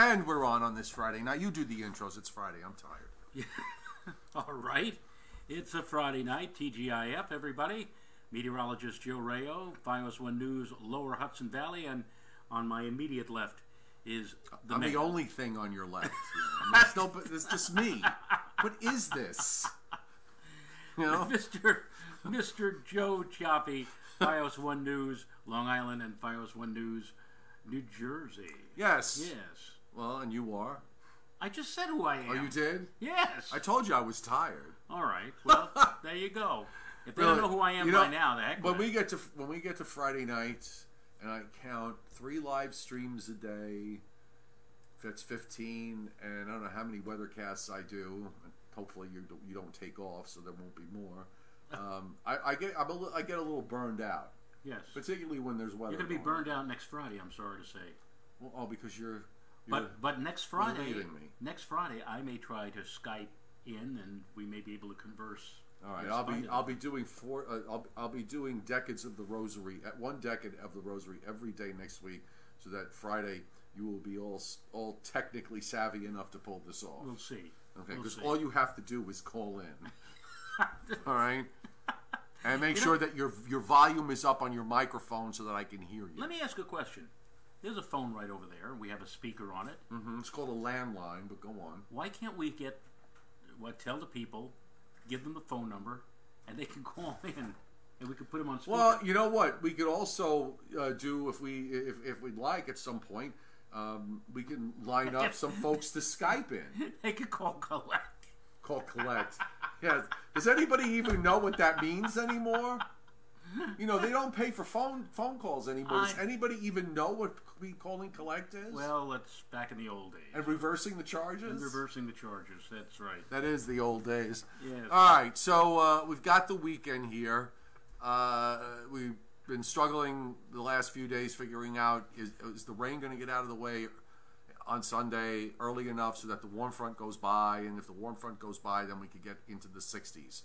And we're on this Friday. Now you do the intros. It's Friday. I'm tired. Yeah. All right. It's a Friday night. TGIF, everybody. Meteorologist Joe Rao, FiOS 1 News, Lower Hudson Valley, and on my immediate left is I'm the only thing on your left. It's just me. What is this? You know? Mr. Joe Cioffi, FiOS 1 News, Long Island, and FiOS 1 News, New Jersey. Yes. Yes. Well, and you are? I just said who I am. Oh, you did? Yes. I told you I was tired. All right. Well, there you go. If they don't know who I am by now, the heck. When we get to Friday night, and I count 3 live streams a day, that's 15, and I don't know how many weathercasts I do. Hopefully you don't take off, so there won't be more. I get a little burned out. Yes. Particularly when there's weather. You're going to be burned out next Friday, I'm sorry to say. Well, because you're but next Friday, leaving me. Next Friday, I may try to Skype in, and we may be able to converse. All right, I'll be doing I'll be doing decades of the Rosary at 1 decade of the Rosary every day next week, so that Friday you will be all technically savvy enough to pull this off. We'll see. Okay, because all you have to do is call in. All right. And make You sure that your volume is up on your microphone so that I can hear you. Let me ask a question. There's a phone right over there. We have a speaker on it. Mm-hmm. It's called a landline, but go on. Why can't we tell the people, give them the phone number, and they can call in, and we can put them on speaker? Well, you know what? We could also do, if we'd like at some point, we can line up some folks to Skype in. They could call Colette. Call Colette. Yeah. Does anybody even know what that means anymore? You know, they don't pay for phone calls anymore. Does anybody even know what calling collect is? Well, it's back in the old days. And reversing the charges? And reversing the charges, that's right. That is the old days. Yes. All right, so we've got the weekend here. We've been struggling the last few days figuring out, is the rain going to get out of the way on Sunday early enough so that the warm front goes by, and if the warm front goes by, then we could get into the 60s.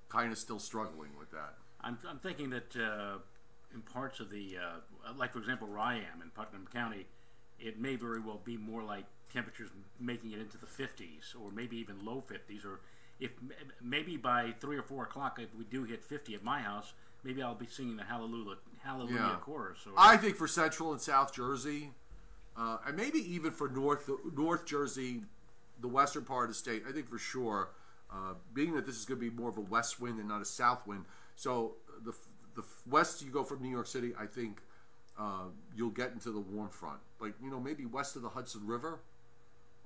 Kind of still struggling with that. I'm thinking that in parts of the, like for example where I am in Putnam County, it may very well be more like temperatures making it into the 50s, or maybe even low 50s, or if maybe by 3 or 4 o'clock, if we do hit 50 at my house, maybe I'll be singing the Hallelujah chorus. Or, I think for Central and South Jersey, and maybe even for North Jersey, the western part of the state, I think for sure, being that this is going to be more of a west wind and not a south wind, so the west you go from New York City, I think you'll get into the warm front. Like, you know, maybe west of the Hudson River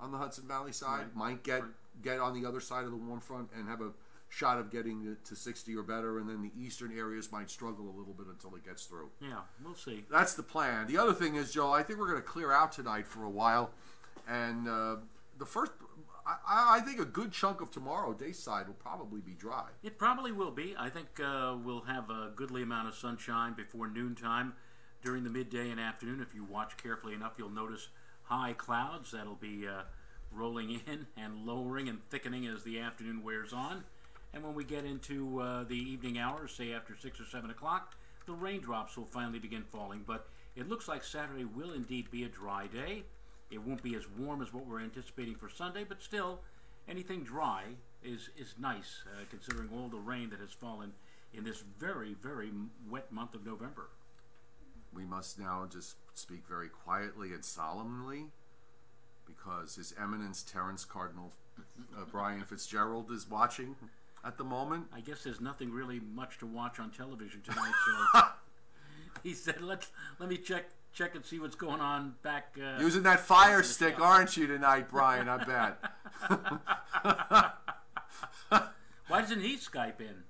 on the Hudson Valley side, right, might get on the other side of the warm front and have a shot of getting to 60 or better, and then the eastern areas might struggle a little bit until it gets through. Yeah, we'll see. That's the plan. The other thing is, Joe, I think we're going to clear out tonight for a while, and the first, I think a good chunk of tomorrow, day side, will probably be dry. It probably will be. I think we'll have a goodly amount of sunshine before noontime. During the midday and afternoon, if you watch carefully enough, you'll notice high clouds that'll be rolling in and lowering and thickening as the afternoon wears on. And when we get into the evening hours, say after 6 or 7 o'clock, the raindrops will finally begin falling. But it looks like Saturday will indeed be a dry day. It won't be as warm as what we're anticipating for Sunday, but still, anything dry is nice, considering all the rain that has fallen in this very, very wet month of November. We must now just speak very quietly and solemnly, because His Eminence Terence Cardinal Brian Fitzgerald is watching at the moment. I guess there's nothing really much to watch on television tonight, so he said, "Let me check and see what's going on back." Using that fire stick, aren't you tonight, Brian? I bet. Why doesn't he Skype in?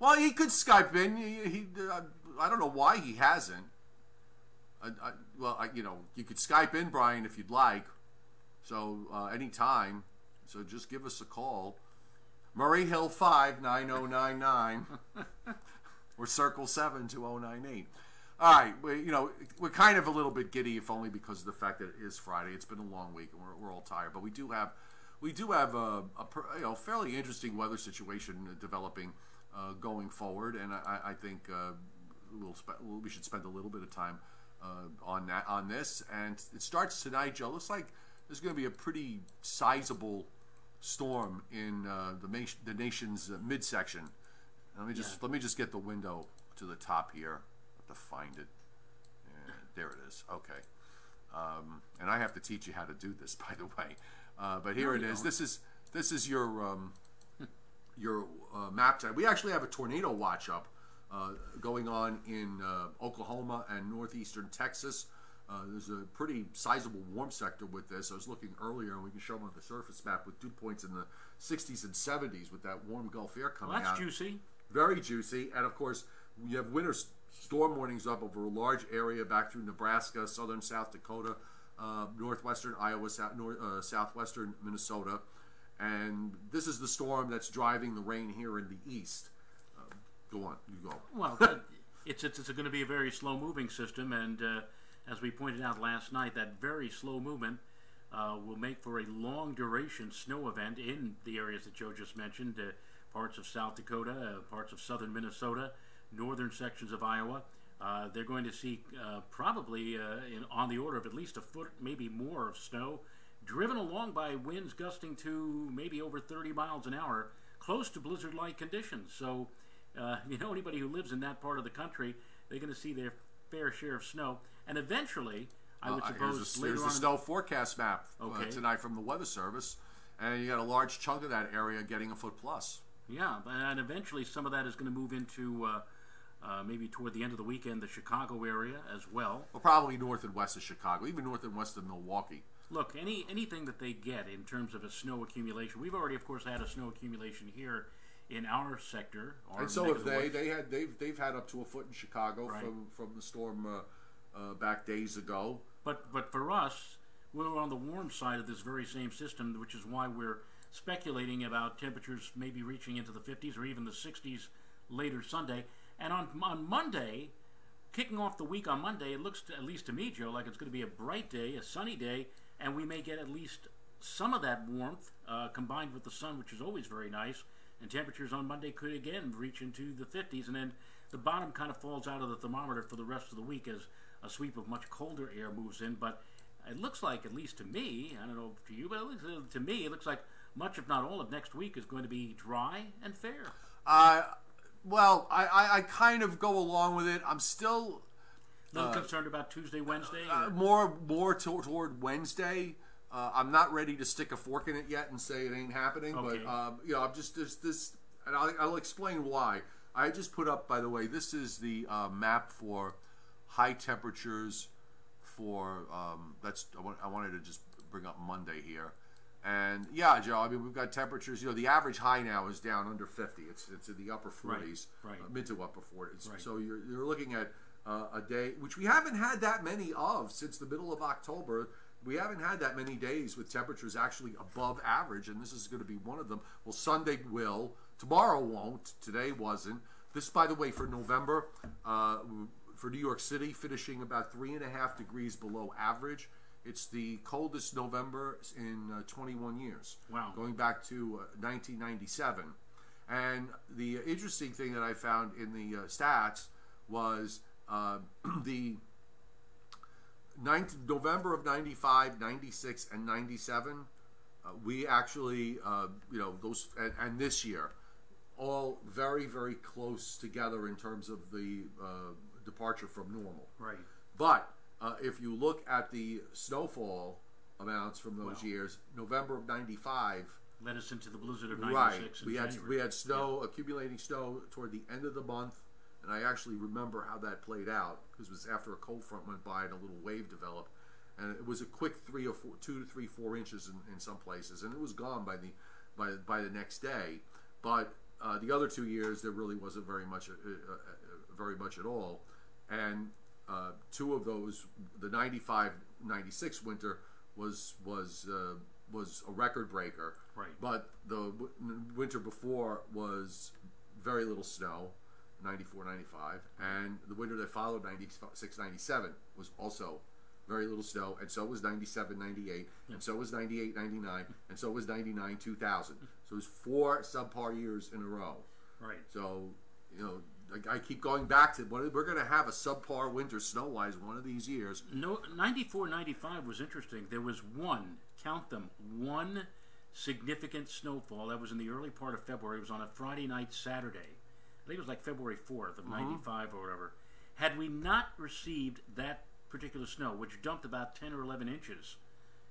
Well, he could Skype in. I don't know why he hasn't. You know, you could Skype in, Brian, if you'd like. So anytime. So just give us a call. Murray Hill 5 9099 or Circle 7 2098. All right, we're kind of a little bit giddy, if only because of the fact that it is Friday. It's been a long week, and we're all tired. But we do have a fairly interesting weather situation developing going forward, and I think we should spend a little bit of time on this, and it starts tonight, Joe. Looks like there's going to be a pretty sizable storm in the nation's midsection. Let me just get the window to the top here. I have to find it. And there it is. Okay. And I have to teach you how to do this, by the way. But here it is. This is your map tonight. We actually have a tornado watch up going on in Oklahoma and northeastern Texas. There's a pretty sizable warm sector with this. I was looking earlier, and we can show them on the surface map with dew points in the 60s and 70s with that warm Gulf air coming out. That's juicy. Very juicy. And, of course, you have winter storm warnings up over a large area back through Nebraska, southern South Dakota, northwestern Iowa, southwestern Minnesota. And this is the storm that's driving the rain here in the east. Go on. You go. Well, it's going to be a very slow-moving system, and as we pointed out last night, that very slow movement will make for a long-duration snow event in the areas that Joe just mentioned, parts of South Dakota, parts of southern Minnesota, northern sections of Iowa. They're going to see probably on the order of at least a foot, maybe more of snow, driven along by winds gusting to maybe over 30 miles an hour, close to blizzard-like conditions. So, anybody who lives in that part of the country, they're going to see their fair share of snow. And eventually, I would suppose here's the snow forecast map tonight from the Weather Service, and you got a large chunk of that area getting a foot plus. Yeah, and eventually some of that is going to move into maybe toward the end of the weekend, the Chicago area as well. Well, probably north and west of Chicago, even north and west of Milwaukee. Look, anything that they get in terms of a snow accumulation, we've already, of course, had a snow accumulation here in our sector. And so have they. They've had up to a foot in Chicago from the storm back days ago. But for us, we're on the warm side of this very same system, which is why we're speculating about temperatures maybe reaching into the 50s or even the 60s later Sunday. And on Monday, kicking off the week on Monday, it looks, at least to me, Joe, like it's going to be a bright day, a sunny day, and we may get at least some of that warmth combined with the sun, which is always very nice. And temperatures on Monday could again reach into the 50s, and then the bottom kind of falls out of the thermometer for the rest of the week as a sweep of much colder air moves in. But it looks like, at least to me, I don't know to you, but to me, it looks like much, if not all, of next week is going to be dry and fair. Well, I kind of go along with it. I'm still a little concerned about Tuesday, Wednesday. More toward Wednesday. I'm not ready to stick a fork in it yet and say it ain't happening. Okay. But I'm just this, and I'll explain why. I just put up, by the way, this is the map for high temperatures for I wanted to just bring up Monday here. And yeah, Joe, I mean, we've got temperatures, the average high now is down under 50. It's in the upper 40s, mid to upper 40s. Right. So you're looking at a day, which we haven't had that many of since the middle of October. We haven't had that many days with temperatures actually above average, and this is going to be one of them. Well, Sunday will. Tomorrow won't. Today wasn't. This, by the way, for November, for New York City, finishing about 3.5 degrees below average. It's the coldest November in 21 years. Wow. Going back to 1997. And the interesting thing that I found in the stats was the November of 95, 96, and 97, we actually, those, and this year, all very, very close together in terms of the departure from normal. Right. But if you look at the snowfall amounts from those years, November of 95 led us into the blizzard of 96. Right. We had snow, accumulating snow toward the end of the month. And I actually remember how that played out because it was after a cold front went by and a little wave developed, and it was a quick 2 to 3, 4 inches in some places, and it was gone by the next day. But the other 2 years there really wasn't very much at all, and 2 of those, the 95-96 winter was a record breaker. Right. But the winter before was very little snow. 94, 95, and the winter that followed 96, 97 was also very little snow, and so was 97, 98, and so was 98, 99, and so was 99, 2000. So it was 4 subpar years in a row. Right. So, I keep going back to we're going to have a subpar winter snow-wise one of these years. No, 94, 95 was interesting. There was one, count them, one significant snowfall. That was in the early part of February. It was on a Friday night, Saturday. I think it was like February 4th of 95 or whatever. Had we not received that particular snow, which dumped about 10 or 11 inches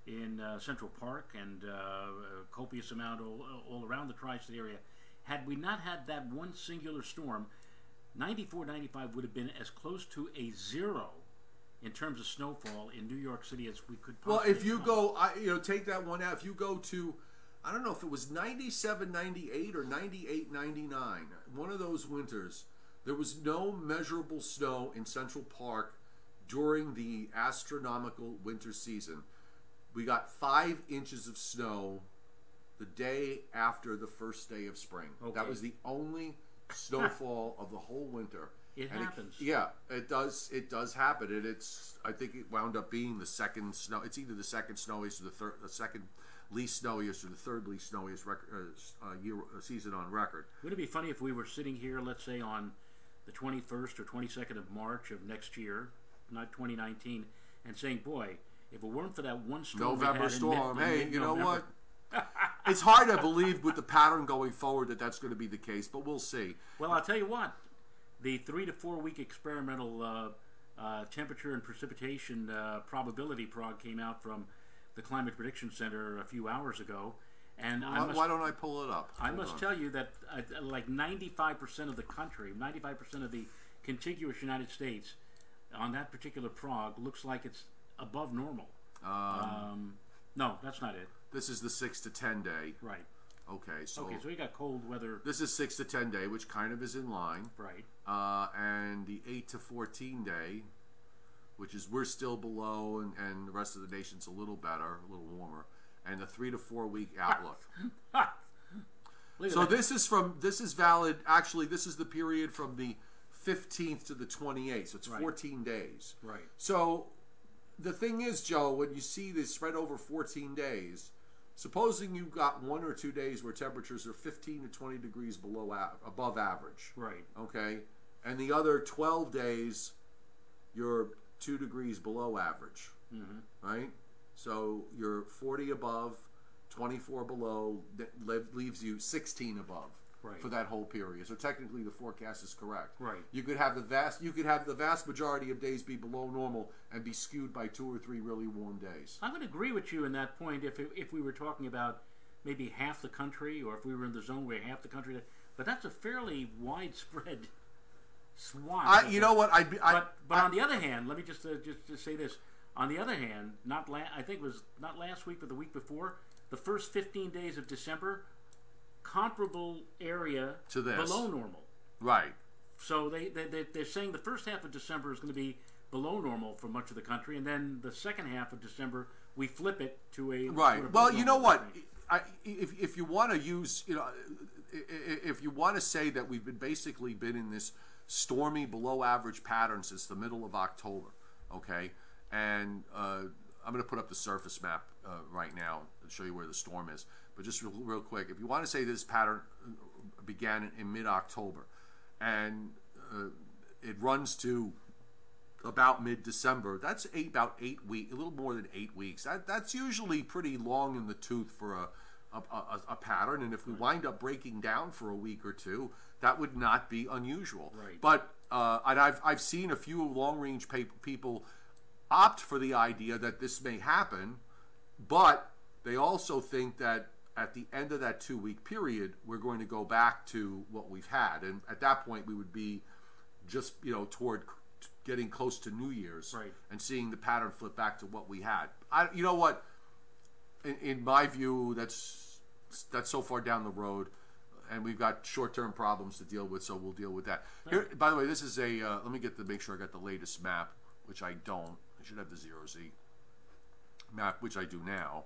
in Central Park and a copious amount all around the tri-state area, had we not had that one singular storm, 94, 95 would have been as close to a zero in terms of snowfall in New York City as we could possibly. Well, if you go, take that one out. If you go to, I don't know if it was 97, 98 or 98, 99, one of those winters, there was no measurable snow in Central Park during the astronomical winter season. We got 5 inches of snow the day after the first day of spring. Okay. That was the only snowfall of the whole winter. It happens. It does happen, and I think it wound up being the second snow. It's either the second snowiest or the second least snowiest or the third least snowiest season on record. Wouldn't it be funny if we were sitting here, let's say on the 21st or 22nd of March of next year, not 2019, and saying, boy, if it weren't for that one storm, November storm. Hey, you know what? It's hard to believe with the pattern going forward that that's going to be the case, but we'll see. Well, I'll tell you what. The 3 to 4 week experimental temperature and precipitation probability prog came out from the Climate Prediction Center a few hours ago, and why don't I pull it up? I must tell you that like 95% of the country, 95% of the contiguous United States, on that particular prog looks like it's above normal. No, that's not it. This is the 6 to 10 day. Right. Okay, so we got cold weather. This is 6 to 10 day, which kind of is in line. Right. And the 8 to 14 day, which is we're still below, and the rest of the nation's a little better, a little warmer. And the 3 to 4 week outlook. So this is valid. Actually, this is the period from the 15th to the 28th. So it's 14 days. Right. So the thing is, Joe, when you see this spread over 14 days, supposing you've got 1 or 2 days where temperatures are 15 to 20 degrees above average. Right. Okay. And the other 12 days, you're 2 degrees below average. Mm-hmm. Right. So you're 40 above, 24 below, that leaves you 16 above. Right. For that whole period. So technically the forecast is correct. Right. You could have the vast majority of days be below normal and be skewed by 2 or 3 really warm days. I would agree with you in that point if we were talking about maybe half the country, or if we were in the zone where half the country, but that's a fairly widespread swath. You know what? But on the other hand, let me just say this. On the other hand, I think it was not last week but the week before, the first 15 days of December, comparable area to this. Below normal. Right. So they're saying the first half of December is going to be below normal for much of the country, and then the second half of December we flip it to a right. Well, you know what? If you want to use, if you want to say that we've basically been in this stormy below average pattern since the middle of October, okay, and I'm going to put up the surface map right now and show you where the storm is. But just real quick, if you want to say this pattern began in mid-October and it runs to about mid-December, that's about 8 weeks, a little more than 8 weeks. That's usually pretty long in the tooth for a pattern. And if we wind up breaking down for a week or two, that would not be unusual. Right. But and I've seen a few long-range people opt for the idea that this may happen, but they also think that at the end of that 2 week period, we're going to go back to what we've had, and at that point, we would be just toward getting close to New Year's, right, and seeing the pattern flip back to what we had. You know what? In my view, that's so far down the road, and we've got short-term problems to deal with, so we'll deal with that. Here, by the way, this is a. Let me make sure I got the latest map, which I don't. I should have the 0Z map, which I do now.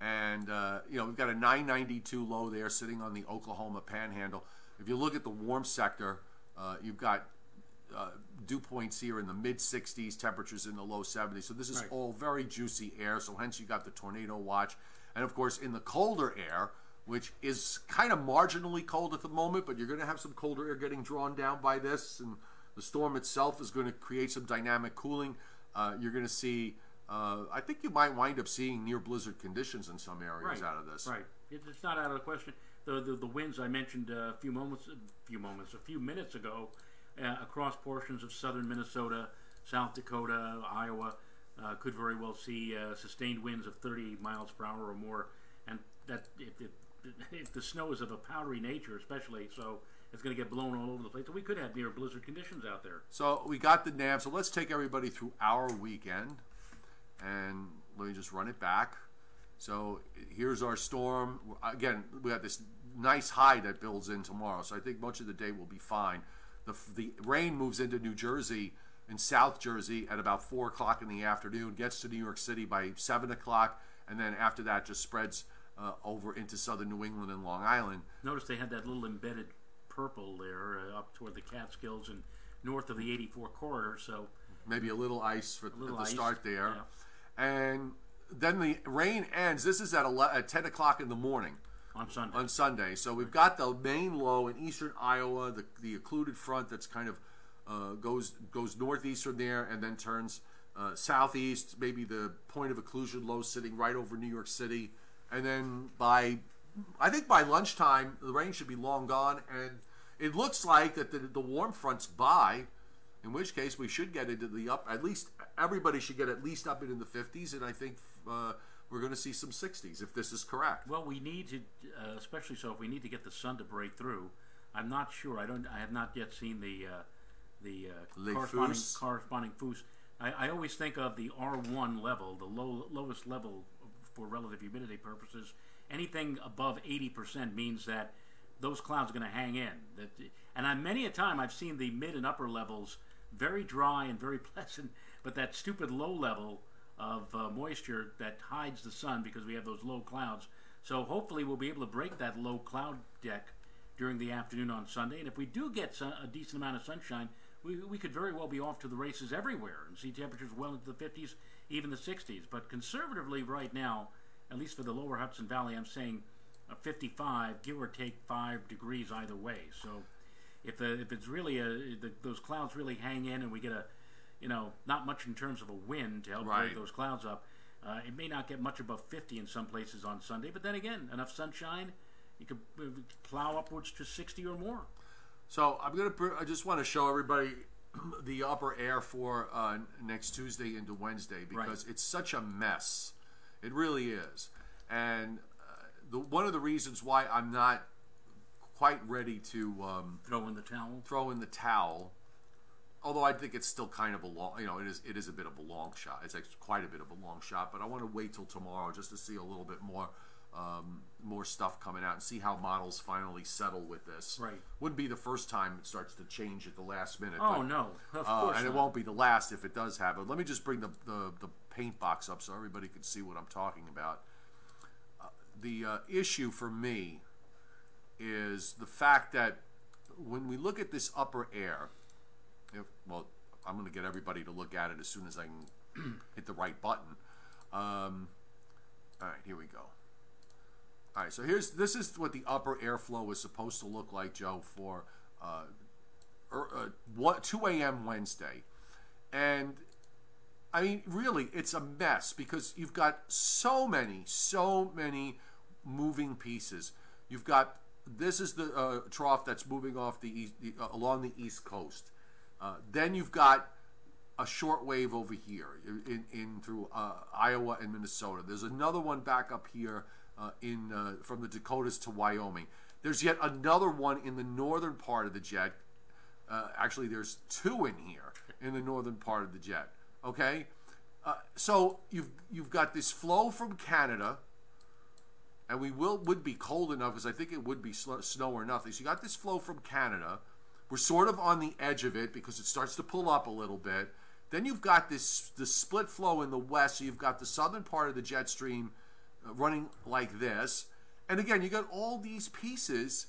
And, we've got a 992 low there sitting on the Oklahoma Panhandle. If you look at the warm sector, you've got dew points here in the mid-60s, temperatures in the low 70s. So this is all very juicy air, so hence you got the tornado watch. And, of course, in the colder air, which is kind of marginally cold at the moment, but you're going to have some colder air getting drawn down by this, and the storm itself is going to create some dynamic cooling. You're going to see, I think you might wind up seeing near blizzard conditions in some areas out of this. Right. It's not out of the question. The winds I mentioned a few minutes ago across portions of southern Minnesota, South Dakota, Iowa, could very well see sustained winds of 30 miles per hour or more, and that if the snow is of a powdery nature, especially, so it's going to get blown all over the place. So we could have near blizzard conditions out there. So we got the NAM. So let's take everybody through our weekend, and let me just run it back. So here's our storm. Again, we have this nice high that builds in tomorrow, so I think much of the day will be fine. The rain moves into New Jersey and South Jersey at about 4 o'clock in the afternoon, gets to New York City by 7 o'clock, and then after that just spreads over into southern New England and Long Island. Notice they had that little embedded purple there up toward the Catskills and north of the 84 corridor, so maybe a little ice at the start there. Yeah. And then the rain ends. This is at 10 o'clock in the morning. On Sunday. So we've got the main low in eastern Iowa, the occluded front that's kind of goes northeast from there and then turns southeast. Maybe the point of occlusion low sitting right over New York City. And then I think by lunchtime, the rain should be long gone. And it looks like that the warm front's by, in which case we should get into the at least everybody should get at least up into the 50s. And I think we're going to see some 60s if this is correct. Well, we need to, especially so if we need to get the sun to break through. I'm not sure. I have not yet seen the corresponding foos. I always think of the R1 level, the lowest level for relative humidity purposes. Anything above 80% means that those clouds are going to hang in. And many a time I've seen the mid and upper levels very dry and very pleasant, but that stupid low level of moisture that hides the sun because we have those low clouds. So hopefully we'll be able to break that low cloud deck during the afternoon on Sunday. And if we do get a decent amount of sunshine, we could very well be off to the races everywhere and see temperatures well into the 50s, even the 60s. But conservatively right now, at least for the lower Hudson Valley, I'm saying 55, give or take 5 degrees either way. So if it's really those clouds really hang in and we get not much in terms of a wind to help break those clouds up, it may not get much above 50 in some places on Sunday. But then again, enough sunshine, you could plow upwards to 60 or more. So I just want to show everybody the upper air for next Tuesday into Wednesday because it's such a mess. It really is. And one of the reasons why I'm not quite ready to throw in the towel. Although I think it's still kind of a long, it is a bit of a long shot. It's actually quite a bit of a long shot, but I want to wait till tomorrow just to see a little bit more stuff coming out and see how models finally settle with this. Right. Wouldn't be the first time it starts to change at the last minute. Oh, no, of course and not. It won't be the last if it does happen. Let me just bring the paint box up so everybody can see what I'm talking about. The issue for me is the fact that when we look at this upper air, I'm going to get everybody to look at it as soon as I can hit the right button. All right, here we go. All right, so this is what the upper airflow is supposed to look like, Joe, for 2 a.m. Wednesday. And, I mean, really, it's a mess because you've got so many moving pieces. You've got, this is the trough that's moving off along the East Coast. Then you've got a short wave over here in through Iowa and Minnesota. There's another one back up here from the Dakotas to Wyoming. There's yet another one in the northern part of the jet. Actually, there's 2 in here in the northern part of the jet. Okay, so you've got this flow from Canada, and would be cold enough because I think it would be snow or nothing. So you got this flow from Canada. We're sort of on the edge of it because it starts to pull up a little bit. Then you've got the split flow in the west, so you've got the southern part of the jet stream running like this. And again, you got all these pieces,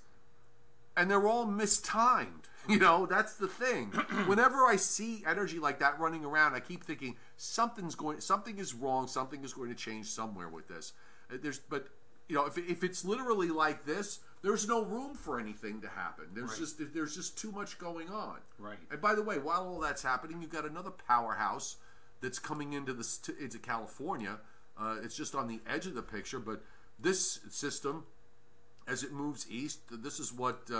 and they're all mistimed. That's the thing. Whenever I see energy like that running around, I keep thinking something is wrong. Something is going to change somewhere with this. But you know, if it's literally like this, there's no room for anything to happen. There's just too much going on. Right. And by the way, while all that's happening, you've got another powerhouse that's coming into California. It's just on the edge of the picture, but this system, as it moves east, this is what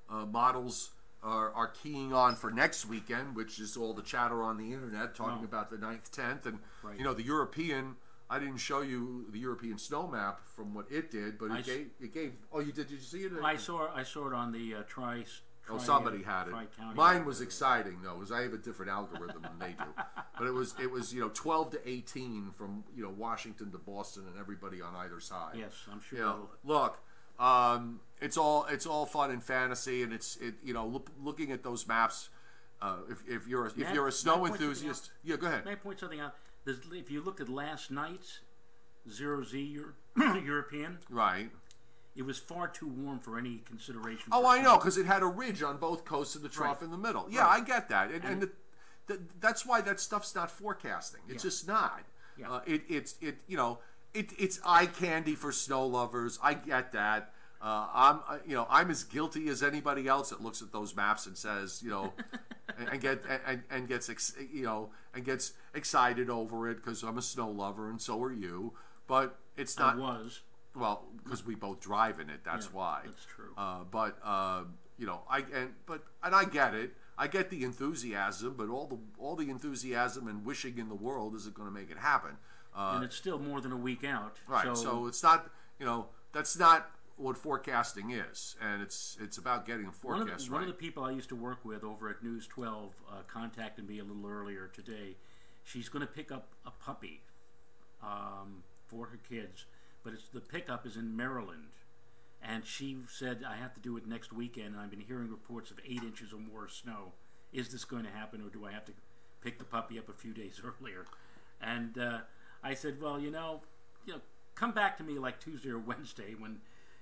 models are keying on for next weekend, which is all the chatter on the internet talking about the 9th, 10th, and you know, the European. I didn't show you the European snow map from what it did, but it gave. Oh, you did? Did you see it? I saw it on the somebody had it. Mine was exciting though, because I have a different algorithm than they do. But it was 12 to 18 from Washington to Boston and everybody on either side. Yes, I'm sure. Look, it's all fun and fantasy, and looking at those maps. If you're a snow enthusiast, yeah, go ahead. May I point something out? If you look at last night's 0Z European, right, it was far too warm for any consideration. Oh, I know, because it had a ridge on both coasts and the trough in the middle. Yeah, I get that, and that's why that stuff's not forecasting. It's just not. Yeah. It's eye candy for snow lovers. I get that. I'm as guilty as anybody else that looks at those maps and says, and gets excited over it because I'm a snow lover and so are you. But it's not. Well, because we both drive in it. That's why. That's true. I get it. I get the enthusiasm, but all the enthusiasm and wishing in the world isn't going to make it happen. And it's still more than a week out. Right. So it's not. That's not what forecasting is, and it's about getting a forecast right. One of the people I used to work with over at News 12 contacted me a little earlier today. She's going to pick up a puppy for her kids, but the pickup is in Maryland, and she said, I have to do it next weekend, and I've been hearing reports of 8 inches or more of snow. Is this going to happen, or do I have to pick the puppy up a few days earlier? And I said, well, come back to me like Tuesday or Wednesday when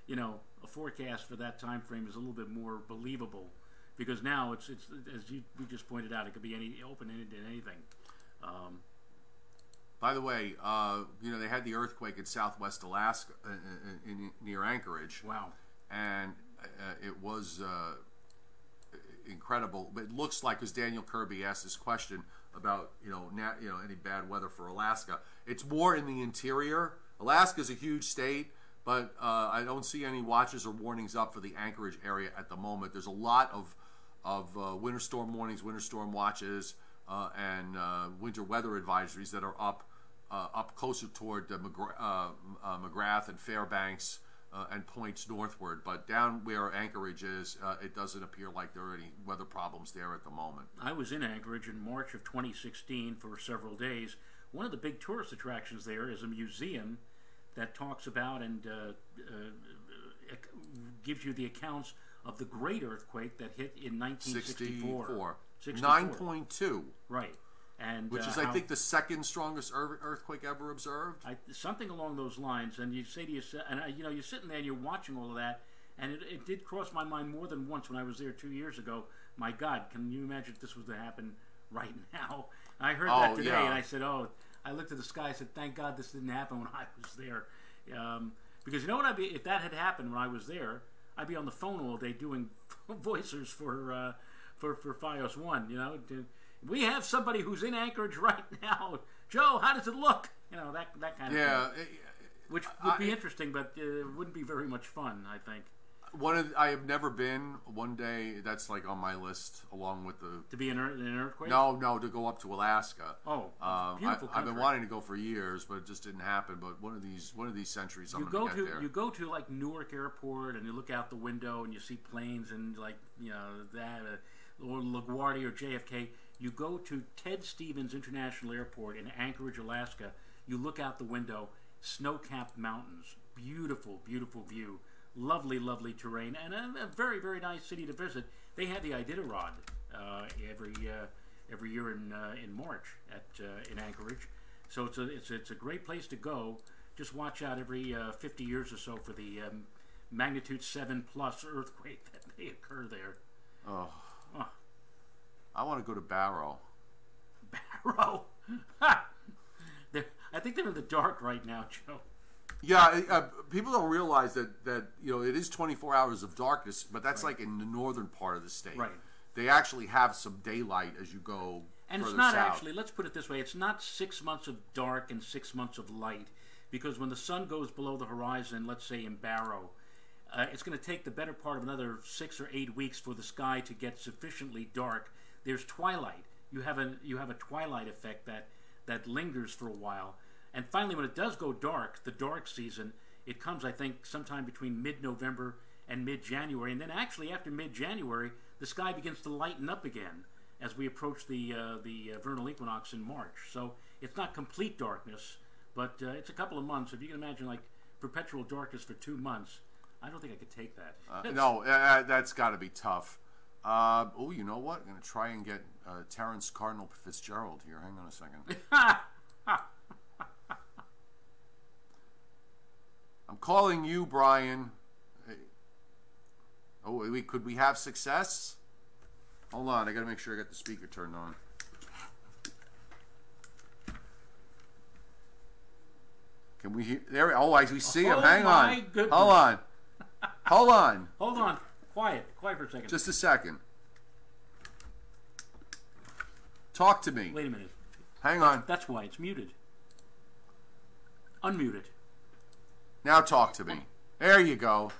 a forecast for that time frame is a little bit more believable, because now it's as we just pointed out, it could be open-ended in anything. By the way, they had the earthquake in Southwest Alaska near Anchorage. Wow! And it was incredible. But it looks like, as Daniel Kirby asked this question about any bad weather for Alaska, it's more in the interior. Alaska's a huge state. But I don't see any watches or warnings up for the Anchorage area at the moment. There's a lot of winter storm warnings, winter storm watches, and winter weather advisories that are up closer toward McGrath and Fairbanks and points northward. But down where Anchorage is, it doesn't appear like there are any weather problems there at the moment. I was in Anchorage in March of 2016 for several days. One of the big tourist attractions there is a museum that talks about and gives you the accounts of the great earthquake that hit in 1964. 9.2. Right. And which is, I think, the second strongest earthquake ever observed. Something along those lines. And you say to yourself, and you're sitting there and you're watching all of that, and it did cross my mind more than once when I was there 2 years ago. My God, can you imagine if this was to happen right now? And I heard that today, and I said, I looked at the sky and said, thank God this didn't happen when I was there. Because you know what, if that had happened when I was there, I'd be on the phone all day doing voicers for FiOS 1. We have somebody who's in Anchorage right now. Joe, how does it look? That kind of thing. Which would be interesting, but it wouldn't be very much fun, I think. I have never been. One day, that's like on my list, along with the... To be in an earthquake? No, to go up to Alaska. Oh, beautiful country. I've been wanting to go for years, but it just didn't happen. But one of these centuries, I'm going to get there. You go to like Newark Airport, and you look out the window, and you see planes, and that, or LaGuardia or JFK. You go to Ted Stevens International Airport in Anchorage, Alaska. You look out the window, snow-capped mountains, beautiful, beautiful view. Lovely, lovely terrain, and a very, very nice city to visit. They have the Iditarod every year in March in Anchorage, so it's a great place to go. Just watch out every 50 years or so for the magnitude 7+ earthquake that may occur there. Oh. I want to go to Barrow. Barrow. I think they're in the dark right now, Joe. Yeah, people don't realize that it is 24 hours of darkness, but that's like in the northern part of the state. Right. They actually have some daylight as you go and further it's not south. actually, let's put it this way, it's not 6 months of dark and 6 months of light, because when the sun goes below the horizon, let's say in Barrow, it's going to take the better part of another 6 or 8 weeks for the sky to get sufficiently dark. There's twilight. You have a twilight effect that lingers for a while. And finally, when it does go dark, the dark season, it comes, I think, sometime between mid-November and mid-January. And then actually, after mid-January, the sky begins to lighten up again as we approach the vernal equinox in March. So it's not complete darkness, but it's a couple of months. If you can imagine, like, perpetual darkness for 2 months, I don't think I could take that. No, that's got to be tough. Oh, you know what? I'm going to try and get Terrence Cardinal Fitzgerald here. Hang on a second. I'm calling you, Brian. Oh, could we have success? Hold on, I got to make sure I got the speaker turned on. Can we hear? There. Oh, we see him. Hang on. Goodness. Hold on. Hold on. Hold on. Quiet for a second. Just a second. Talk to me. Wait a minute. Hang on. That's why it's muted. Unmute it. Now talk to me. There you go.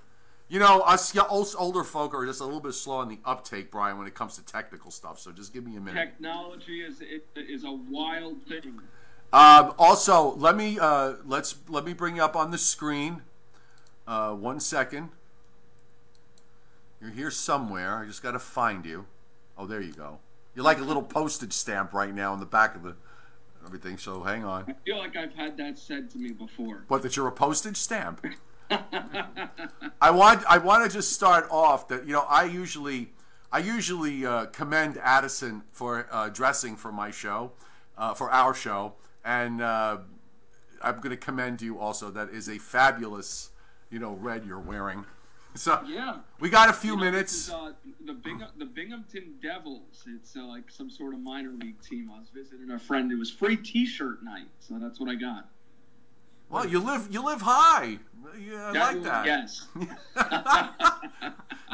You know, us older folk are just a little bit slow on the uptake, Brian, when it comes to technical stuff. So just give me a minute. Technology is a wild thing. Also, let me bring you up on the screen. 1 second. You're here somewhere. I just got to find you. Oh, there you go. You're like a little postage stamp right now in the back of everything. So hang on. I feel like I've had that said to me before. What? That you're a postage stamp? I want to just start off that I usually commend Addison for dressing for my show, for our show, and I'm going to commend you also. That is a fabulous red you're wearing. So yeah, we got a few minutes. This is, the Binghamton Devils. It's like some sort of minor league team. I was visiting a friend. It was free T-shirt night, so that's what I got. Well, you live high. Yeah, I like that. Yes.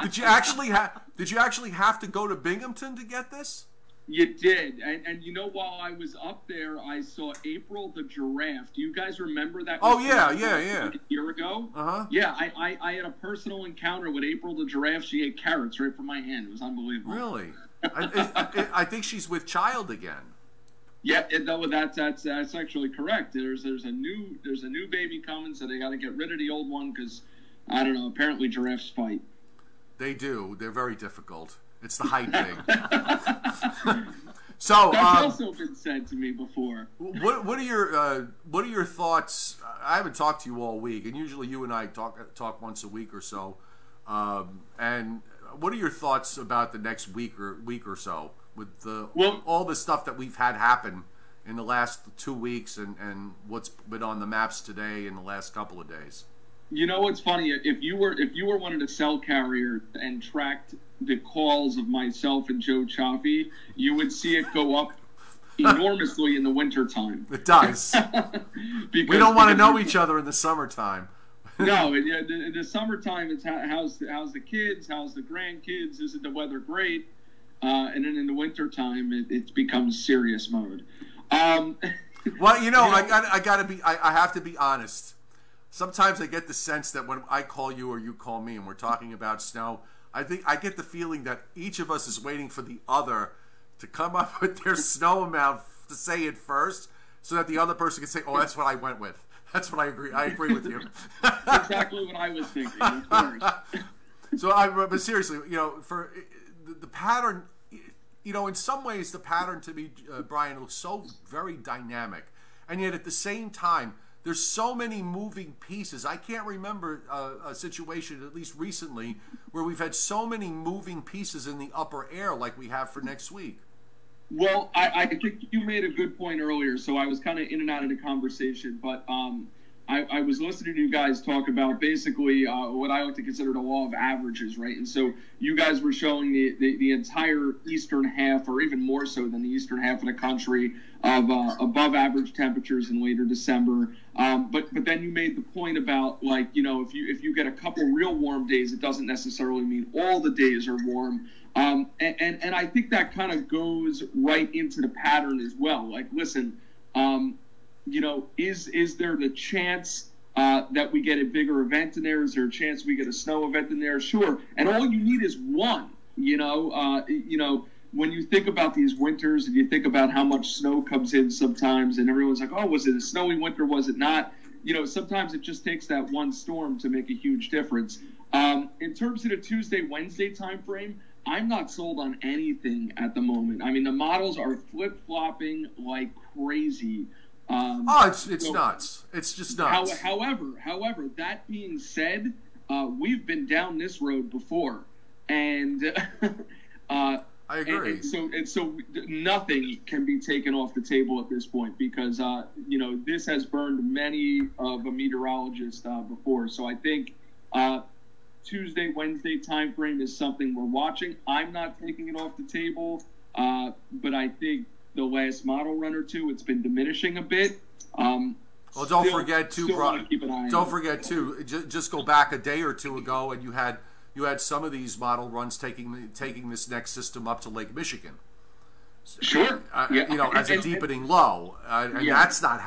Did you actually have to go to Binghamton to get this? You did, and while I was up there, I saw April the giraffe. Do you guys remember that? Oh yeah. A year ago. Yeah, I had a personal encounter with April the giraffe. She ate carrots right from my hand. It was unbelievable. Really? I think she's with child again. Yeah, no, that's actually correct. There's a new baby coming, so they got to get rid of the old one because I don't know. Apparently, giraffes fight. They do. They're very difficult. It's the height thing. So that's also been said to me before. What are your thoughts? I haven't talked to you all week, and usually you and I talk once a week or so. And what are your thoughts about the next week or so with all the stuff that we've had happen in the last 2 weeks and what's been on the maps today in the last couple of days? You know what's funny? If you were one of the cell carriers and tracked the calls of myself and Joe Cioffi, you would see it go up enormously in the wintertime. It does. We don't want to know each other in the summertime. No, in the summertime, it's how's the kids, how's the grandkids, isn't the weather great? And then in the wintertime, it becomes serious mode. Well, I have to be honest. Sometimes I get the sense that when I call you or you call me and we're talking about snow, I think I get the feeling that each of us is waiting for the other to come up with their snow amount to say it first, so that the other person can say, "Oh, that's what I went with. That's what I agree. I agree with you." Exactly what I was thinking. Of course. But seriously, for the pattern, in some ways, the pattern to me, Brian, looks so very dynamic, and yet at the same time, there's so many moving pieces. I can't remember a situation, at least recently, where we've had so many moving pieces in the upper air like we have for next week. Well, I think you made a good point earlier, so I was kind of in and out of the conversation. But I was listening to you guys talk about basically what I like to consider the law of averages, right? And so you guys were showing the entire eastern half, or even more so than the eastern half of the country, of above average temperatures in later December. But then you made the point about, like, you know, if you get a couple real warm days, it doesn't necessarily mean all the days are warm. And I think that kind of goes right into the pattern as well. Like, listen, you know, is there the chance that we get a bigger event in there? Is there a chance we get a snow event in there? Sure. And all you need is one. You know, when you think about these winters and you think about how much snow comes in sometimes, and everyone's like, oh, was it a snowy winter? Was it not? You know, sometimes it just takes that one storm to make a huge difference. In terms of the Tuesday, Wednesday time frame, I'm not sold on anything at the moment. I mean, the models are flip-flopping like crazy. It's nuts. It's just nuts. However, that being said, we've been down this road before, and I agree. And so nothing can be taken off the table at this point, because you know, this has burned many of a meteorologist before. So I think Tuesday, Wednesday time frame is something we're watching. I'm not taking it off the table, but I think the last model run or two, it's been diminishing a bit. Well, don't forget too, Brian. Don't forget too. Just go back a day or two ago, and you had some of these model runs taking this next system up to Lake Michigan. Sure. You know, as a deepening low, and yeah. that's not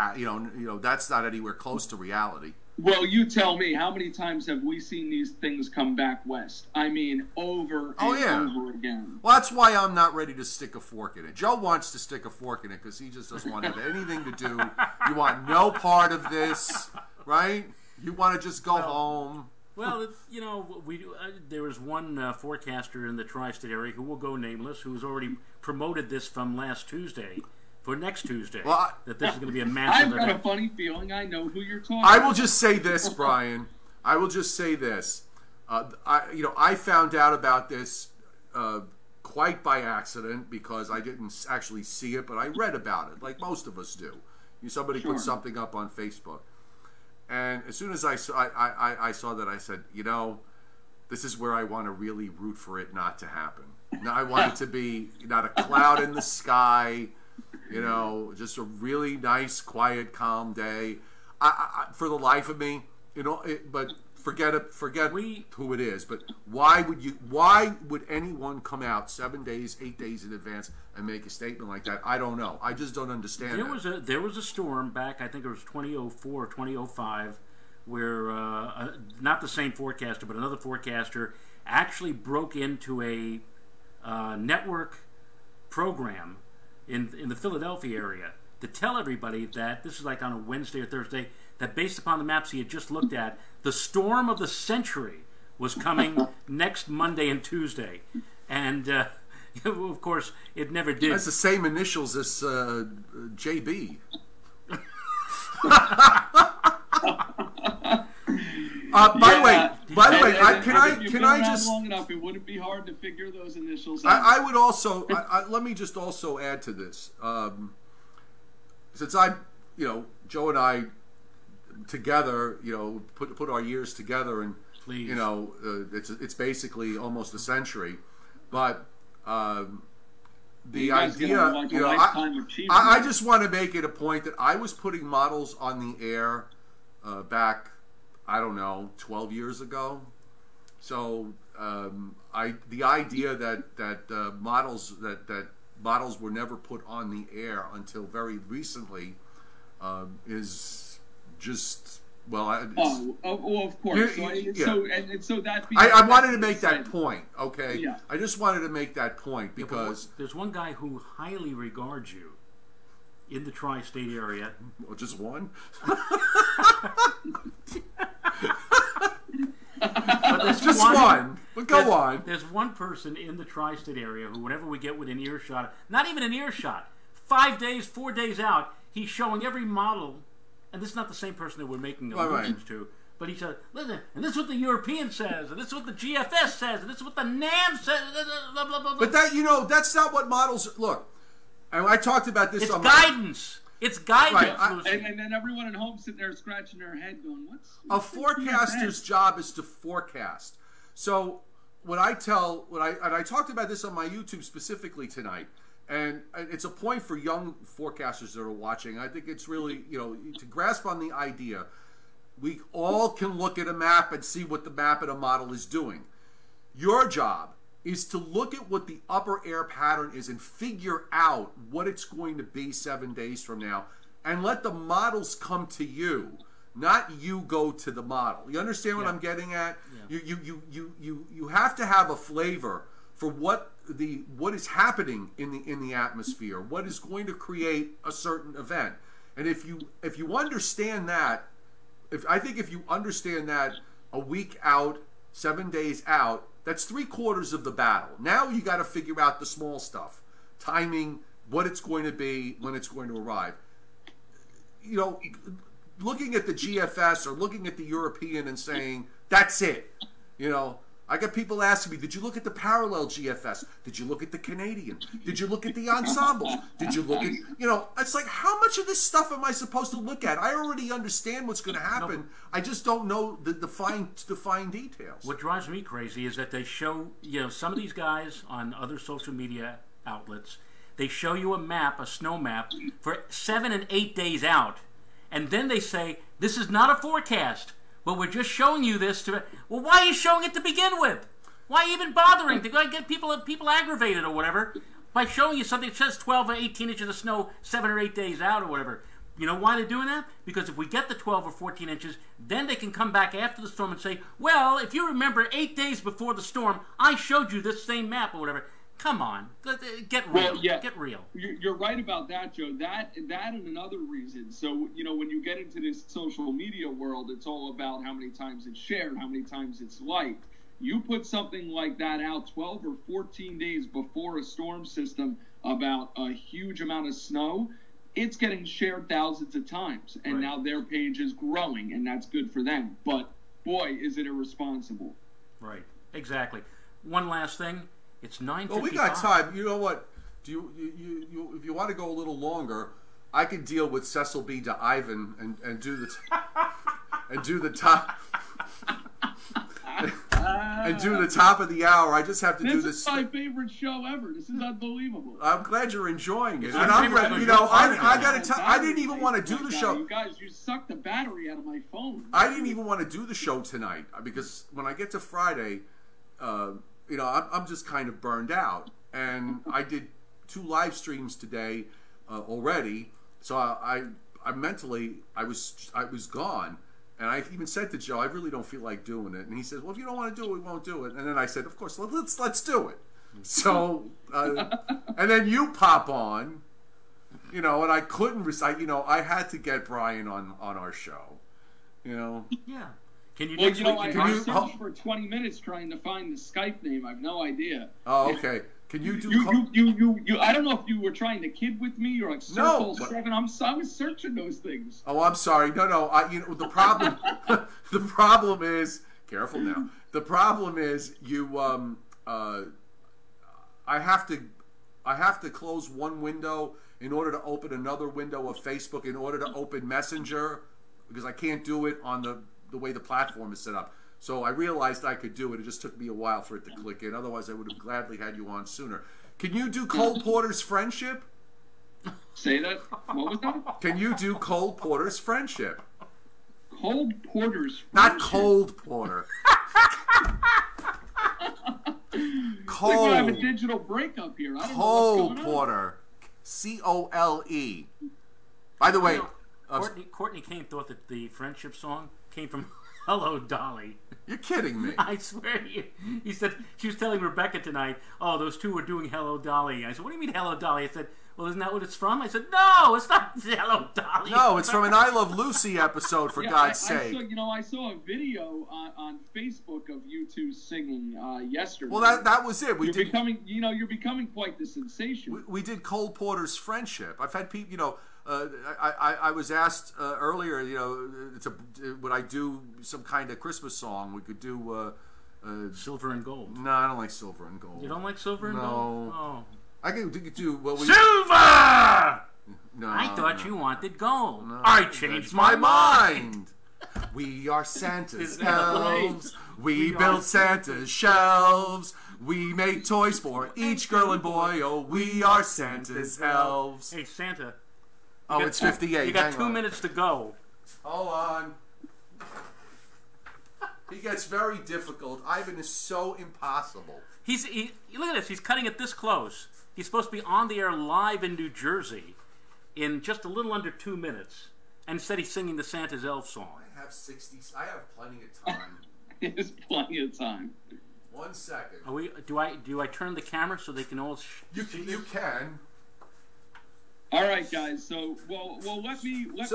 that's not anywhere close to reality. Well, you tell me, how many times have we seen these things come back west? I mean, over and over again. Well, that's why I'm not ready to stick a fork in it. Joe wants to stick a fork in it because he just doesn't want to have anything to do. You want no part of this, right? You want to just go home. Well, you know, there was one forecaster in the tri-state area who will go nameless, who's already promoted this from last Tuesday for next Tuesday. Well, that this is going to be a massive event. I've got a funny feeling I know who you're talking about. I will just say this, Brian. I will just say this. I found out about this quite by accident, because I didn't actually see it, but I read about it, like most of us do. Somebody put something up on Facebook. And as soon as I saw that, I said, you know, this is where I want to really root for it not to happen. Now, I want it to be not a cloud in the sky, you know, just a really nice, quiet, calm day. For the life of me, you know, but forget who it is. But why would anyone come out 7 days, 8 days in advance and make a statement like that? I don't know. I just don't understand. There was a storm back, I think it was 2004 or 2005, where not the same forecaster, but another forecaster actually broke into a network program in the Philadelphia area to tell everybody that this is like on a Wednesday or Thursday, that based upon the maps he had just looked at, the storm of the century was coming next Monday and Tuesday. And of course, it never did. That's the same initials as JB. By the way, can I just long enough? It wouldn't be hard to figure those initials out. I would also let me just also add to this, since Joe and I together, you know, put our years together, and please, you know, it's basically almost a century, but the idea, like, you know, I just want to make it a point that I was putting models on the air back, I don't know, 12 years ago. So the idea that models were never put on the air until very recently is just, well, of course. I wanted to make that point. Okay, yeah. I just wanted to make that point because there's one guy who highly regards you in the tri-state area. Well, just one. But there's just one. But go on. There's one person in the tri-state area who, whenever we get within earshot, not even an earshot, 5 days, 4 days out, he's showing every model, and this is not the same person that we're making allusions to, but he said, listen, and this is what the European says, and this is what the GFS says, and this is what the NAM says, blah, blah, blah, blah. But that, you know, that's not what models, look, and I talked about this it's on guidance. It's guidance. Right, and then everyone at home sitting there scratching their head going, what's a forecaster's job is to forecast. So what I talked about this on my YouTube specifically tonight, and it's a point for young forecasters that are watching. I think it's really, to grasp on the idea. We all can look at a map and see what the map and a model is doing. Your job is to look at what the upper air pattern is and figure out what it's going to be 7 days from now, and let the models come to you, not you go to the model. You understand what I'm getting at? Yeah. You have to have a flavor for what is happening in the atmosphere, what is going to create a certain event. And if you understand that, if you understand that a week out, 7 days out, that's 3/4 of the battle. Now you got to figure out the small stuff, timing, what it's going to be, when it's going to arrive. Looking at the GFS or looking at the European and saying, that's it. I got people asking me, did you look at the parallel GFS? Did you look at the Canadian? Did you look at the ensembles? Did you look at, it's like, how much of this stuff am I supposed to look at? I already understand what's going to happen. No. I just don't know the fine details. What drives me crazy is that they show, some of these guys on other social media outlets, they show you a map, a snow map, for 7 and 8 days out. And then they say, this is not a forecast. But we're just showing you this to... Well, why are you showing it to begin with? Why even bothering to get people aggravated or whatever by showing you something that says 12 or 18 inches of snow 7 or 8 days out or whatever? You know why they're doing that? Because if we get the 12 or 14 inches, then they can come back after the storm and say, well, if you remember 8 days before the storm, I showed you this same map or whatever. Come on, get real. Well, yeah, get real. You're right about that, Joe. That and another reason. So, when you get into this social media world, it's all about how many times it's shared, how many times it's liked. You put something like that out 12 or 14 days before a storm system about a huge amount of snow, it's getting shared thousands of times. And now their page is growing, and that's good for them. But, boy, is it irresponsible. Right, exactly. One last thing. It's 9:55. Well, we got time. You know what? Do you if you want to go a little longer, I can deal with Cecil B. to Ivan and do the top and do the top of the hour. I just have to do this. This is my favorite show ever. This is unbelievable. I'm glad you're enjoying it. And I'm ready. I got to tell. I didn't even want to do the show. You guys, you sucked the battery out of my phone. I didn't even want to do the show tonight because when I get to Friday. I'm just kind of burned out, and I did 2 live streams today already. So I mentally I was gone, and I even said to Joe, I really don't feel like doing it, and he says, well, if you don't want to do it, we won't do it. And then I said, of course, let's do it. So and then you pop on, and I couldn't recite. I had to get Brian on our show, Yeah. Can you? Well, I searched for 20 minutes trying to find the Skype name. I have no idea. Oh, okay. Can you do? You. I don't know if you were trying to kid with me or like Circle 7. I was searching those things. Oh, I'm sorry. No. The problem. The problem is. Careful now. The problem is you. I have to close one window in order to open another window of Facebook in order to open Messenger because I can't do it on the way the platform is set up. So I realized I could do it. It just took me a while for it to click in. Otherwise, I would have gladly had you on sooner. Can you do Cole Porter's Friendship? Say that? What was that? Can you do Cole Porter's Friendship? Cole Porter's Friendship? Not Cold Porter. Cole. Like we have a digital breakup here. I don't Cole know what's going Porter. COLE. By the way... Courtney Kane thought that the friendship song came from Hello, Dolly. You're kidding me. I swear to you. He said, she was telling Rebecca tonight, oh, those two were doing Hello, Dolly. I said, what do you mean Hello, Dolly? I said, well, isn't that what it's from? I said, no, it's not Hello, Dolly. No, it's from an I Love Lucy episode, for God's sake. I saw a video on Facebook of you two singing yesterday. Well, that was it. You're becoming quite the sensation. We did Cole Porter's Friendship. I've had people, I was asked earlier, would I do some kind of Christmas song? We could do Silver and Gold. No, I don't like Silver and Gold. You don't like Silver and Gold? No. Oh. I could do Silver. No, I thought you wanted gold. No, I changed my mind. We are Santa's Isn't that elves. right? We build Santa's shelves. We make toys for each girl and boy. Oh, we are Santa's elves. Hey, Santa. Oh, it's 58. You got Hang 2 on. minutes to go. Hold on. He gets very difficult. Ivan is so impossible. Look at this. He's cutting it this close. He's supposed to be on the air live in New Jersey in just a little under 2 minutes. And instead he's singing the Santa's Elf song. I have plenty of time. There's plenty of time. 1 second. Do I turn the camera so they can all You can. All right, guys. So, well, let me let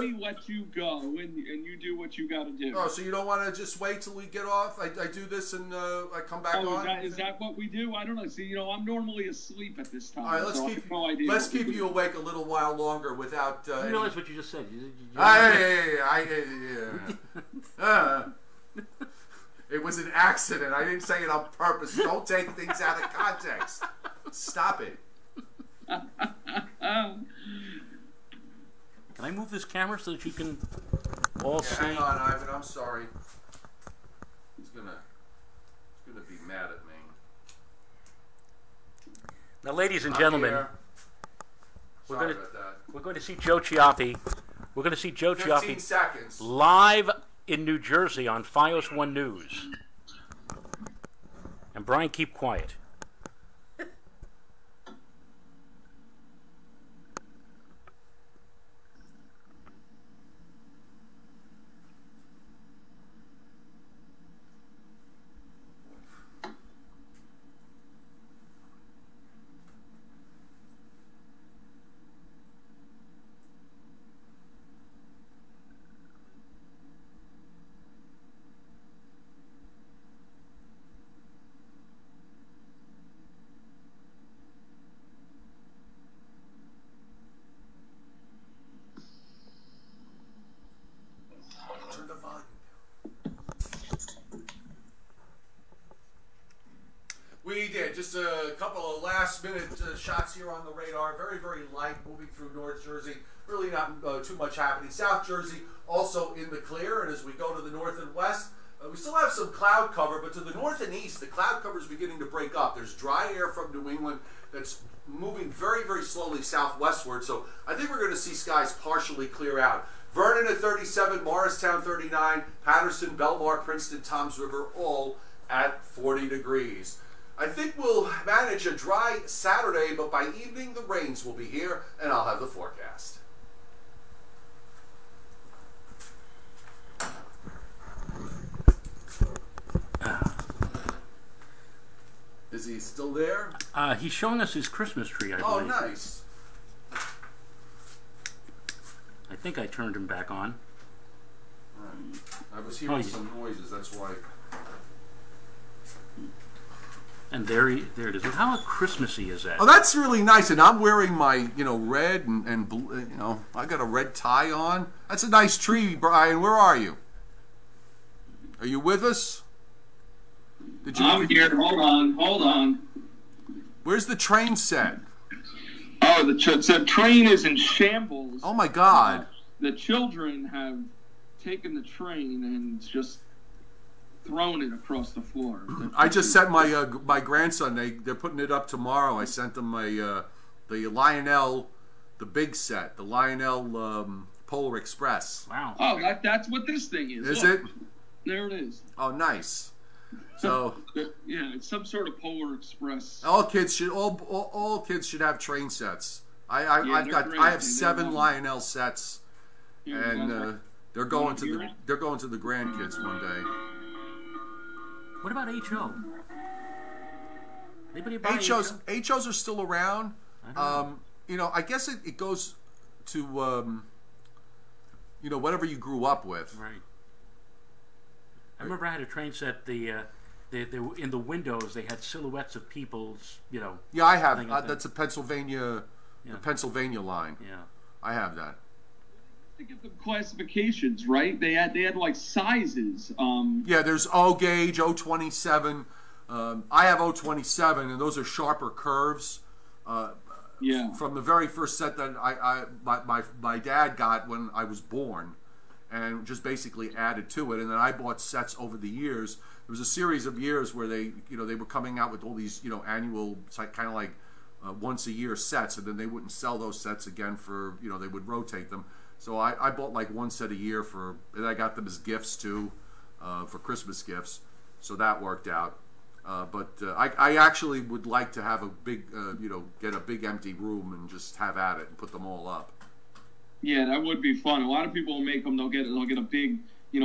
you go, and you do what you got to do. Oh, so you don't want to just wait till we get off? I do this and I come back on. Is that what we do? I don't know. See, I'm normally asleep at this time. All right, let's keep you awake a little while longer without. You realize what you just said? It was an accident. I didn't say it on purpose. Don't take things out of context. Stop it. Can I move this camera so that you can all see? Hang on, Ivan. I'm sorry. He's gonna be mad at me. Now, ladies and gentlemen, Sorry we're going to see Joe Cioffi. We're going to see Joe 15 Cioffi seconds. live in New Jersey on FiOS 1 News. And Brian, keep quiet. Turn the volume down. We did just a couple of last-minute shots here on the radar. Very, very light moving through North Jersey. Really not too much happening. South Jersey also in the clear, and as we go to the north and west, we still have some cloud cover, but to the north and east, the cloud cover is beginning to break up. There's dry air from New England that's moving very, very slowly southwestward, so I think we're going to see skies partially clear out. Vernon at 37, Morristown 39, Patterson, Belmar, Princeton, Toms River, all at 40 degrees. I think we'll manage a dry Saturday, but by evening the rains will be here, and I'll have the forecast. Is he still there? He's showing us his Christmas tree, I Oh, believe. nice. I think I turned him back on. Right. I was hearing some noises, that's why. And there it is. How Christmassy is that? Oh, that's really nice. And I'm wearing my, red and blue, I got a red tie on. That's a nice tree, Brian. Where are you? Are you with us? I'm here. Hold on. Where's the train set? Oh, the train is in shambles. Oh my God! The children have taken the train and just thrown it across the floor. I just sent my grandson. They're putting it up tomorrow. I sent them the Lionel, the big set, the Lionel Polar Express. Wow! Oh, that's what this thing is. Is Look, it? There it is. Oh, nice. So yeah, it's some sort of Polar Express. all kids should have train sets. I have 7 Lionel sets, and they're going to the grandkids one day. What about HO? Anybody buy HOs are still around. I don't know. I guess it goes to whatever you grew up with. Right. I remember I had a train set. They in the windows they had silhouettes of people's. Yeah, I have. That's a Pennsylvania, Yeah. the Pennsylvania line. Yeah. I have that. To give them classifications, right? They had like sizes. Yeah, there's O gauge, O27. I have O27, and those are sharper curves. Yeah. From the very first set that my dad got when I was born, and just basically added to it. And then I bought sets over the years. There was a series of years where they were coming out with all these, annual, kind of like once a year sets, and then they wouldn't sell those sets again for, they would rotate them. So I bought like one set a year and I got them as gifts too, for Christmas gifts. So that worked out. But I actually would like to have a big, get a big empty room and just have at it and put them all up. Yeah, that would be fun. A lot of people will make them. They'll get a big,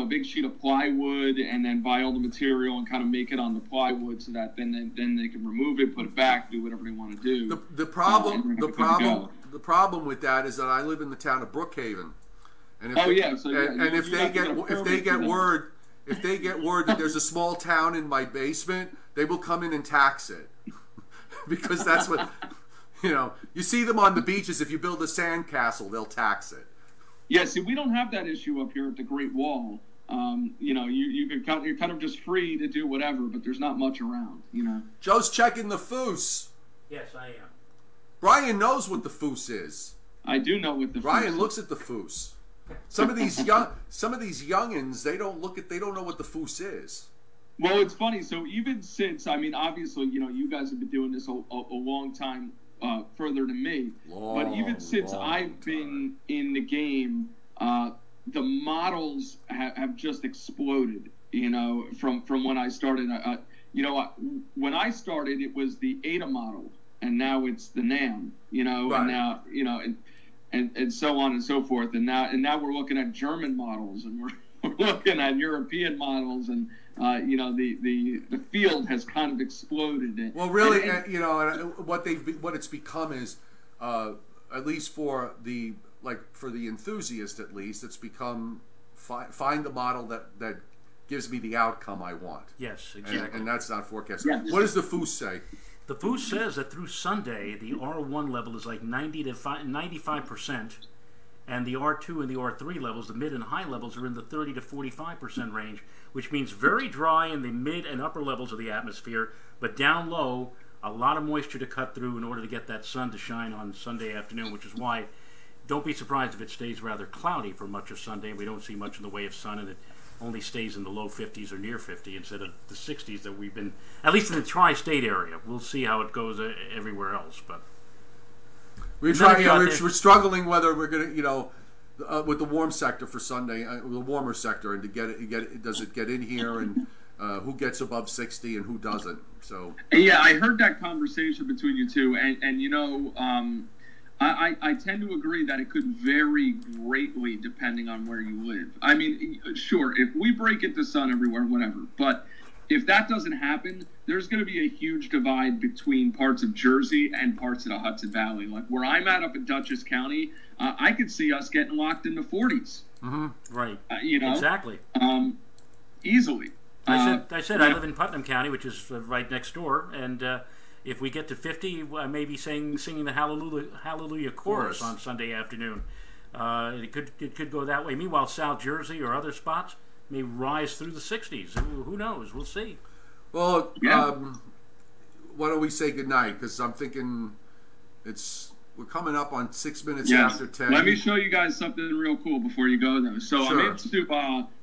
big sheet of plywood and then buy all the material and kind of make it on the plywood so that then they can remove it, put it back, do whatever they want to do. The problem with that is that I live in the town of Brookhaven, and if they get word that there's a small town in my basement, they will come in and tax it because that's what. You see them on the beaches. If you build a sand castle, they'll tax it. Yeah, see, we don't have that issue up here at the Great Wall. You're kind of just free to do whatever, but there's not much around. Joe's checking the foos. Yes, I am. Brian knows what the foos is. I do know what the. Brian looks at the foos. Some of these youngins, they don't know what the foos is. Well, it's funny. So even since, obviously, you guys have been doing this a long time. Further than me, but even since I've been in the game, the models have just exploded. From when I started. When I started, it was the Ada model, and now it's the NAM. Right. And now and so on and so forth, and now we're looking at German models, and we're looking at European models, and the field has kind of exploded. Well, really, what it's become is, at least for the enthusiast, at least, it's become find the model that gives me the outcome I want. Yes, exactly. And that's not forecasted. Yeah. What does the foos say? The foos says that through Sunday, the R1 level is like 90 to 95%. And the R2 and the R3 levels, the mid and high levels, are in the 30 to 45% range, which means very dry in the mid and upper levels of the atmosphere, but down low, a lot of moisture to cut through in order to get that sun to shine on Sunday afternoon, which is why don't be surprised if it stays rather cloudy for much of Sunday. We don't see much in the way of sun, and it only stays in the low 50s or near 50 instead of the 60s that we've been, at least in the tri-state area. We'll see how it goes everywhere else, but... We're struggling whether we're going to, with the warm sector for Sunday, the warmer sector, and to get it, does it get in here, and who gets above 60 and who doesn't. So yeah, I heard that conversation between you two, and I tend to agree that it could vary greatly depending on where you live. Sure, if we break into sun everywhere, whatever, but if that doesn't happen, there's going to be a huge divide between parts of Jersey and parts of the Hudson Valley. Like where I'm at up in Dutchess County, I could see us getting locked in the 40s. Mm-hmm. Right. Exactly. Easily. I said I live in Putnam County, which is right next door, and if we get to 50, I may be singing the Hallelujah chorus on Sunday afternoon. It could go that way. Meanwhile, South Jersey or other spots may rise through the 60s. Who knows? We'll see. Well, why don't we say goodnight? Because I'm thinking we're coming up on 6 minutes after 10. Let me show you guys something real cool before you go, though. So sure.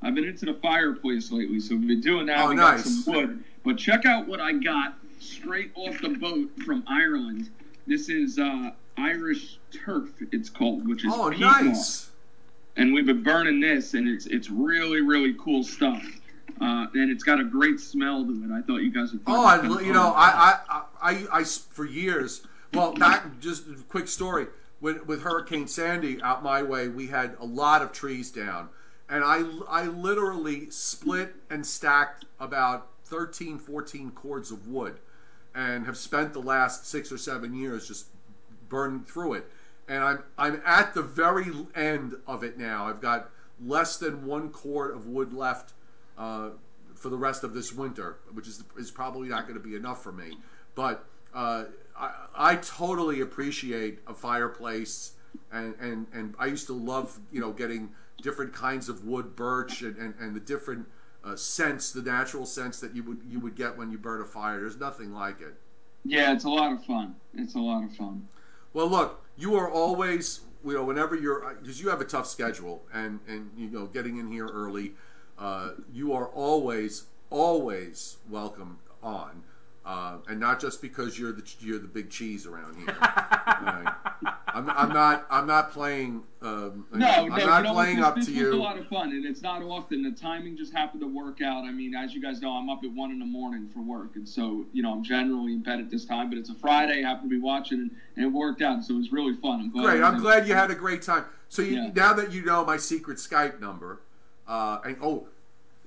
I've been into the fireplace lately, so we've been doing that. We got some wood. But check out what I got straight off the boat from Ireland. This is Irish turf, it's called, which is peat moss. And we've been burning this, and it's really, really cool stuff. And it's got a great smell to it. I thought you guys would. I for years. Well, just a quick story. With Hurricane Sandy out my way, we had a lot of trees down, and I literally split and stacked about 13, 14 cords of wood, and have spent the last 6 or 7 years just burning through it. And I'm at the very end of it now. I've got less than 1 cord of wood left for the rest of this winter, which is probably not going to be enough for me. But I totally appreciate a fireplace, and I used to love getting different kinds of wood, birch, and the different scents, the natural scents that you would get when you burn a fire. There's nothing like it. Yeah, it's a lot of fun. It's a lot of fun. Well, look, you are always, whenever you're, because you have a tough schedule, and getting in here early, you are always welcome on, and not just because you're the big cheese around here. Right? I'm not playing. I'm not playing up to you. This was a lot of fun, and it's not often. The timing just happened to work out. I mean, as you guys know, I'm up at 1 a.m. for work, and so I'm generally in bed at this time. But it's a Friday. I happen to be watching, and it worked out. So it was really fun. I'm glad you had a great time. So now that you know my secret Skype number,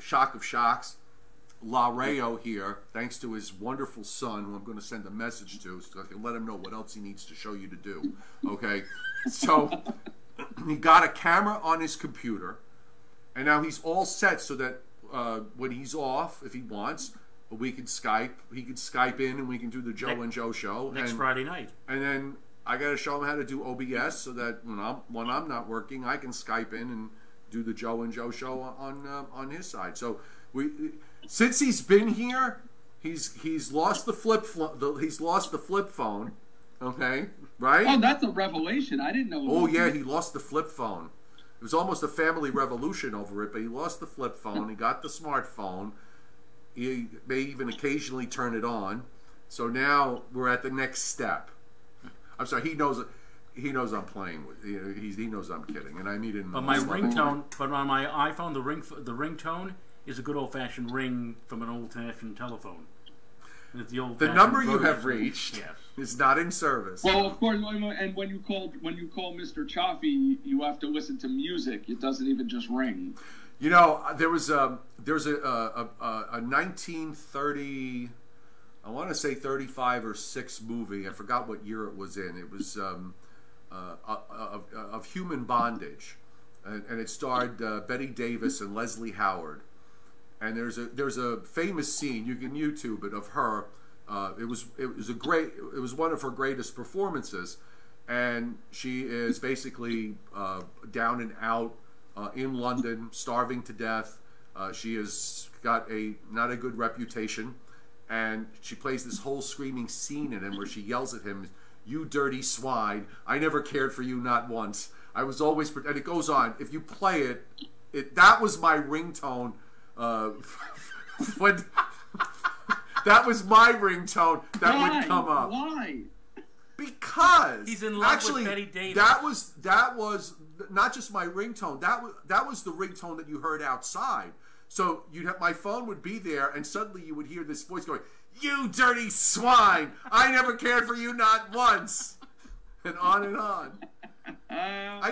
shock of shocks. Rao here, thanks to his wonderful son, who I'm going to send a message to, so I can let him know what else he needs to show you to do. Okay, so he got a camera on his computer, and now he's all set so that when he's off, if he wants, we can Skype. He can Skype in, and we can do the Joe and Joe show next Friday night. And then I got to show him how to do OBS so that when I'm not working, I can Skype in and do the Joe and Joe show on his side. So since he's been here, he's lost the flip phone. Okay, right? Oh, that's a revelation. I didn't know. Oh yeah, he lost the flip phone. It was almost a family revolution over it, but he lost the flip phone. He got the smartphone. He may even occasionally turn it on. So now we're at the next step. I'm sorry. He knows I'm playing with. He knows I'm kidding, and I need him. But my ringtone. But on my iPhone, the ringtone is a good old-fashioned ring from an old-fashioned telephone. The number you have reached is not in service. Well, of course, and when you call Mr. Cioffi, you have to listen to music. It doesn't even just ring. There was a 1930, I want to say 35 or 6 movie. I forgot what year it was in. It was of human bondage, and it starred Betty Davis and Leslie Howard. And there's a famous scene, you can YouTube it, of her. It was one of her greatest performances, and she is basically down and out in London, starving to death. She has got not a good reputation, and she plays this whole screaming scene in him where she yells at him, "You dirty swine! I never cared for you, not once. I was always," and it goes on. If you play it, that was my ringtone. When that was my ringtone that would come up. Why? Because he's in love with Betty Davis. That was not just my ringtone. That was the ringtone that you heard outside. So my phone would be there, and suddenly you would hear this voice going, "You dirty swine! I never cared for you, not once," and on and on. I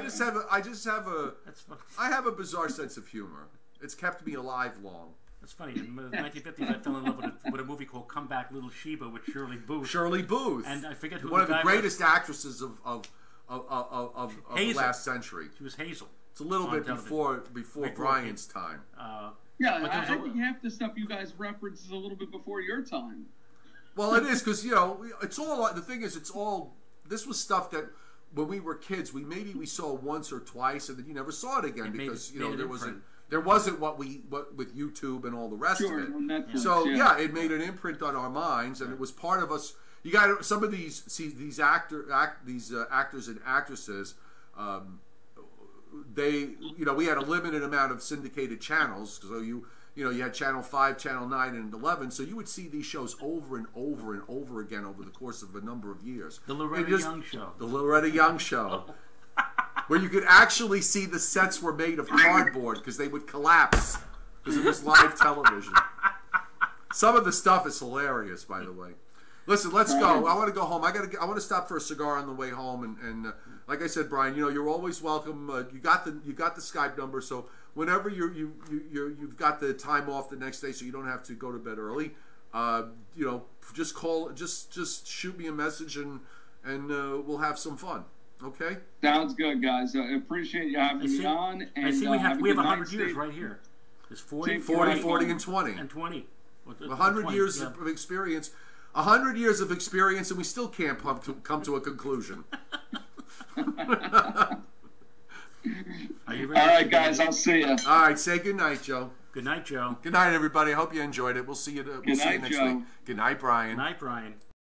have a bizarre sense of humor. It's kept me alive long. That's funny. In the 1950s, I fell in love with a movie called "Come Back, Little Sheba" with Shirley Booth. Shirley Booth, and I forget who one of the greatest actresses of the last century. She was Hazel. It's a little bit before Brian's time. I think half the stuff you guys reference is a little bit before your time. Well, it is because it's all. The thing is, it's all. This was stuff that when we were kids, we saw once or twice, and then you never saw it again because there wasn't what with YouTube and all the rest of it. Netflix, so it made an imprint on our minds, and it was part of us. You got some of these actors and actresses. We had a limited amount of syndicated channels, so you had Channel 5, Channel 9, and 11, so you would see these shows over and over and over again over the course of a number of years. The Loretta Young Show. The Loretta Young Show. Where you could actually see the sets were made of cardboard because they would collapse because it was live television. Some of the stuff is hilarious, by the way. Listen, let's go. I want to go home. I want to stop for a cigar on the way home, and like I said, Brian, you're always welcome. You got the Skype number, so whenever you've got the time off the next day, so you don't have to go to bed early. Just call, just shoot me a message, and we'll have some fun. Okay. Sounds good, guys. I appreciate you having me on. And I see we have 100 years right here. It's 40, 40, and 20. And 20. 100 years of experience. 100 years of experience, and we still can't come to a conclusion. Are you ready? All right, guys. I'll see you. All right. Say good night, Joe. Good night, Joe. Good night, everybody. I hope you enjoyed it. We'll see you next week. Good night, Brian. Good night, Brian.